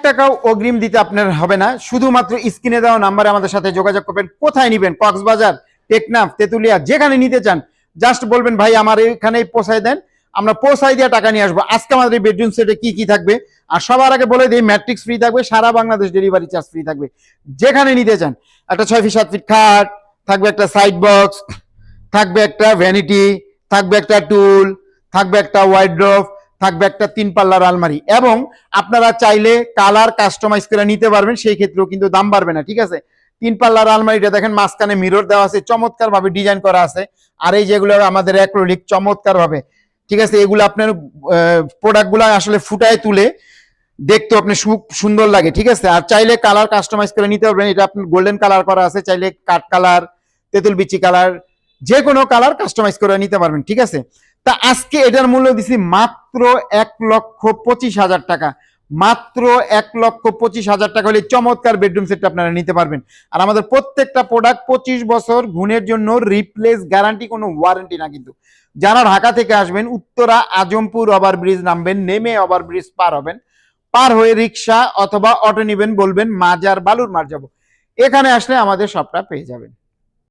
টাকাও অগ্রিম দিতে আপনার হবে না, শুধুমাত্র স্ক্রিনে দেওয়া নাম্বারে আমাদের সাথে যোগাযোগ করবেন। কোথায় নিবেন? কক্সবাজার, টেকনাফ, তেতুলিয়া, যেখানে নিতে চান জাস্ট বলবেন ভাই আমার এখানেই পৌঁছায় দেন, আমরা পৌঁছাই দিয়ে টাকা নিয়ে আসবো। আজকে আমাদের এই বেডরুম সেটে কি কি থাকবে, আর সবার আগে বলে দিই ম্যাট্রিক্স ফ্রি থাকবে, সারা বাংলাদেশ ডেলিভারি চার্জ ফ্রি থাকবে যেখানে নিতে চান। একটা 6 ফিট 7 ফিট খাট থাকবে, একটা সাইড বক্স থাকবে, একটা ভ্যানিটি থাকবে, একটা টুল থাকবে, একটা ওয়াইড্রোভ থাকবে, একটা 3 পাল্লার আলমারি, এবং আপনারা চাইলে কালার কাস্টমাইজ করে নিতে পারবেন, সেই ক্ষেত্রেও কিন্তু দাম বাড়বে না। ঠিক আছে, 3 পাল্লার আলমারিটা দেখেন মাঝখানে মিরর দেওয়া আছে, চমৎকার ভাবে ডিজাইন করা আছে। আর এই যেগুলো আমাদের অ্যাক্রিলিক চমৎকার ভাবে, ঠিক আছে, এগুলো আপনার প্রোডাক্টগুলো আসলে ফুটায় তুলে দেখতে আপনি সুন্দর লাগে। ঠিক আছে, আর চাইলে কালার কাস্টমাইজ করে নিতে পারবেন। এটা আপনার গোল্ডেন কালার করা আছে, চাইলে কাঠ কালার, তেঁতুল বিচি কালার, যে কোনো কালার কাস্টমাইজ করে নিতে পারবেন। ঠিক আছে, তা আজকে এটার মূল্য দিছি মাত্র 1,25,000 টাকা। মাত্র 1,25,000 টাকা হলে চমৎকার বেডরুম সেটটা আপনারা নিতে পারবেন। আর আমাদের প্রত্যেকটা প্রোডাক্ট 25 বছর গুণের জন্য রিপ্লেস গ্যারান্টি, কোনো ওয়ারেন্টি না। কিন্তু যারা ঢাকা থেকে আসবেন, উত্তরা আজমপুর ওভারব্রিজ নামবেন, নেমে ওভারব্রিজ পার হবেন, পার হয়ে রিক্সা অথবা অটো নিবেন, বলবেন মাজার বালুর মার যাবো, এখানে আসলে আমাদের সবটা পেয়ে যাবেন।